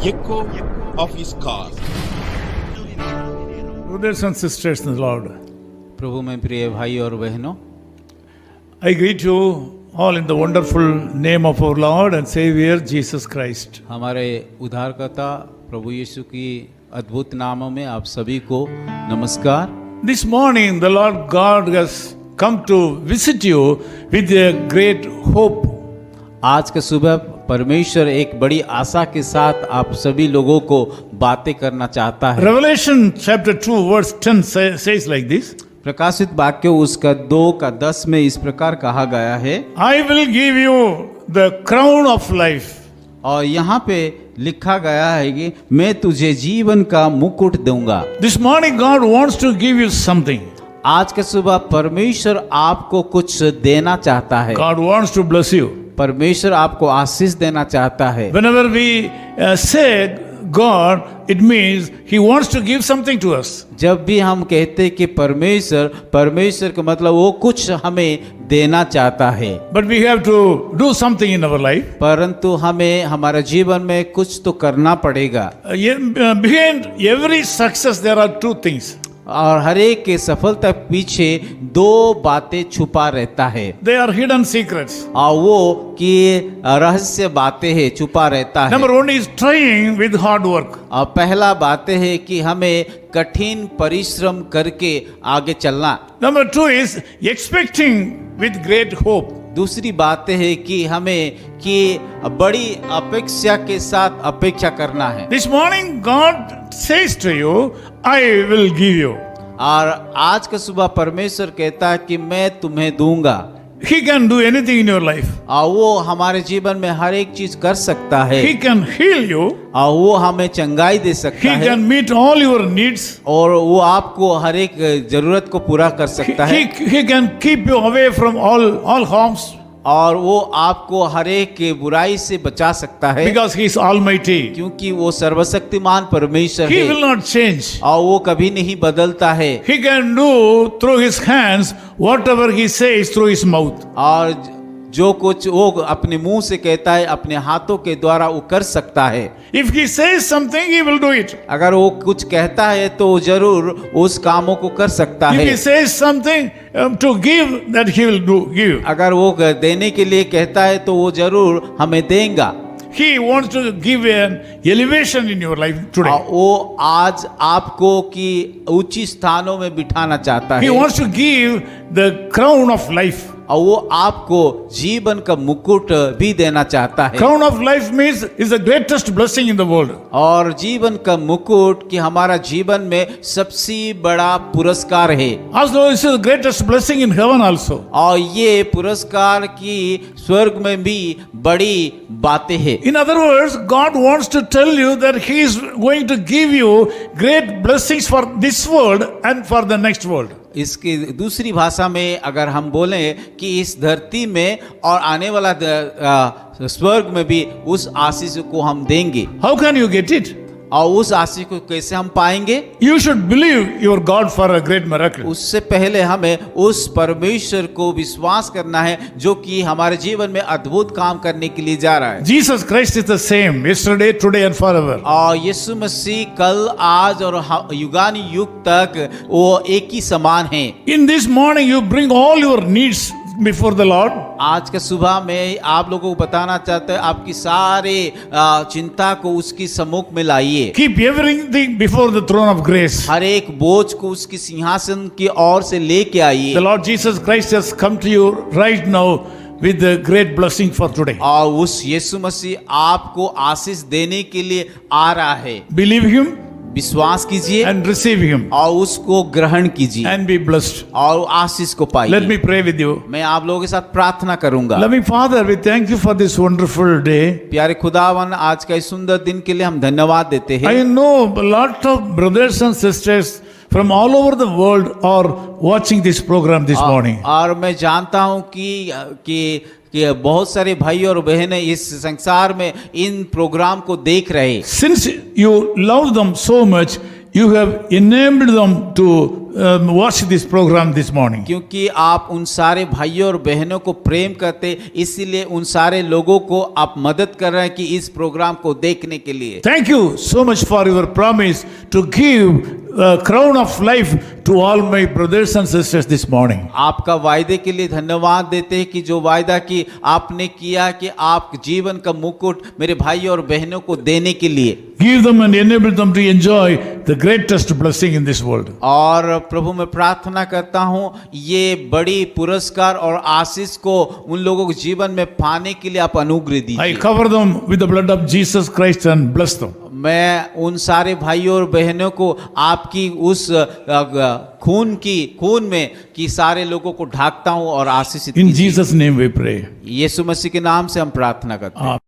echo of his call. Brothers and sisters in the Lord, प्रभु में प्रिय भाई और बहनों, I greet you all in the wonderful name of our Lord and Savior Jesus Christ. हमारे उद्धारकर्ता प्रभु यीशु की अद्भुत नामों में आप सभी को नमस्कार। This morning, the Lord God has come to visit you with a great hope. आज के सुबह परमेश्वर एक बड़ी आशा के साथ आप सभी लोगों को बातें करना चाहता है। Revelation chapter 2 verse 10 says like this. प्रकाशित वाक्य उसका 2:10 में इस प्रकार कहा गया है, I will give you the crown of life. और यहाँ पे लिखा गया है कि मैं तुझे जीवन का मुकुट दूंगा। This morning God wants to give you something. आज के सुबह परमेश्वर आपको कुछ देना चाहता है। God wants to bless you. परमेश्वर आपको आशीष देना चाहता है। Whenever we say God, it means He wants to give something to us. जब भी हम कहते हैं कि परमेश्वर का मतलब वो कुछ हमें देना चाहता है, But we have to do something in our life. परंतु हमें हमारे जीवन में कुछ तो करना पड़ेगा। Behind every success there are two things. और हर एक के सफलता पीछे दो बातें छुपा रहता है। They are hidden secrets. और वो कि रहस्य बातें हैं, छुपा रहता है। Number one is trying with hard work. और पहला बात है कि हमें कठिन परिश्रम करके आगे चलना। Number two is expecting with great hope. दूसरी बात है कि हमें कि बड़ी अपेक्षा के साथ अपेक्षा करना है। This morning God says to you, I will give you. और आज का सुबह परमेश्वर कहता है कि मैं तुम्हें दूंगा। He can do anything in your life. और वो हमारे जीवन में हर एक चीज कर सकता है। He can heal you. और वो हमें चंगाई दे सकता He है। can meet all your needs. और वो आपको हर एक जरूरत को पूरा कर सकता है। He can keep you away from all harms. और वो आपको हर एक के बुराई से बचा सकता है। Because He is Almighty. क्योंकि वो सर्वशक्तिमान परमेश्वर He है। will not change. और वो कभी नहीं बदलता है। He can do through His hands whatever He says through His mouth. और जो कुछ वो अपने मुंह से कहता है, अपने हाथों के द्वारा वो कर सकता है। If He says something, He will do it. अगर वो कुछ कहता है तो जरूर उस कामों को कर सकता If है। He says something to give, that He will give. अगर वो देने के लिए कहता है तो वो जरूर हमें देगा। He wants to give an elevation in your life today. वो आज आपको की ऊंची स्थानों में बिठाना चाहता He है। wants to give the crown of life. और वो आपको जीवन का मुकुट भी देना चाहता है। Crown of life means is the greatest blessing in the world. और जीवन का मुकुट कि हमारा जीवन में सबसे बड़ा पुरस्कार है। Also, this is the greatest blessing in heaven also. और ये पुरस्कार की स्वर्ग में भी बड़ी बातें हैं। In other words, God wants to tell you that He is going to give you great blessings for this world and for the next world. इसकी दूसरी भाषा में अगर हम बोलें कि इस धरती में और आने वाला स्वर्ग में भी उस आशीष को हम देंगे। How can you get it? और उस आशीष को कैसे हम पाएंगे? You should believe your God for a great miracle. उससे पहले हमें उस परमेश्वर को विश्वास करना है जो कि हमारे जीवन में अद्भुत काम करने के लिए जा रहा है। Jesus Christ is the same yesterday, today and forever. और यीशु मसीह कल, आज और युगानी युग तक वो एक ही समान है। In this morning, you bring all your needs before the Lord. आज के सुबह में आप लोगों को बताना चाहते हैं, आपकी सारे चिंता को उसकी सम्मुख में लाइए। Keep everything before the throne of grace. हर एक बोझ को उसकी सिंहासन की ओर से लेके आइए। The Lord Jesus Christ has come to you right now with the great blessing for today. और उस यीशु मसीह आपको आशीष देने के लिए आ रहा है। Believe Him विश्वास कीजिए and receive Him और उसको ग्रहण कीजिए and be blessed. और आशीष को पाइए। Let me pray with you. मैं आप लोगों के साथ प्रार्थना करूंगा। Loving Father, we thank you for this wonderful day. प्यारे खुदावन, आज का इस सुंदर दिन के लिए हम धन्यवाद देते हैं। I know a lot of brothers and sisters from all over the world are watching this program this morning. और मैं जानता हूं कि बहुत सारे भाई और बहनें इस संसार में इन प्रोग्राम को देख रहे। Since you love them so much, you have enabled them to watch this program this morning. क्योंकि आप उन सारे भाइयों और बहनों को प्रेम करते, इसीलिए उन सारे लोगों को आप मदद कर रहे हैं कि इस प्रोग्राम को देखने के लिए। Thank you so much for your promise to give a crown of life to all my brothers and sisters this morning. आपका वायदे के लिए धन्यवाद देते हैं कि जो वायदा की आपने किया कि आप जीवन का मुकुट मेरे भाइयों और बहनों को देने के लिए। Give them and enable them to enjoy the greatest blessing in this world. और प्रभु मैं प्रार्थना करता हूँ ये बड़ी पुरस्कार और आशीष को उन लोगों को जीवन में पाने के लिए आप अनुग्रह I दीजिए। cover them with the blood of Jesus Christ and bless them. मैं उन सारे भाइयों और बहनों को आपकी उस खून में कि सारे लोगों को ढाकता हूँ और आशीषित In कीजिए। Jesus' name we pray. यीशु मसीह के नाम से हम प्रार्थना करते हैं।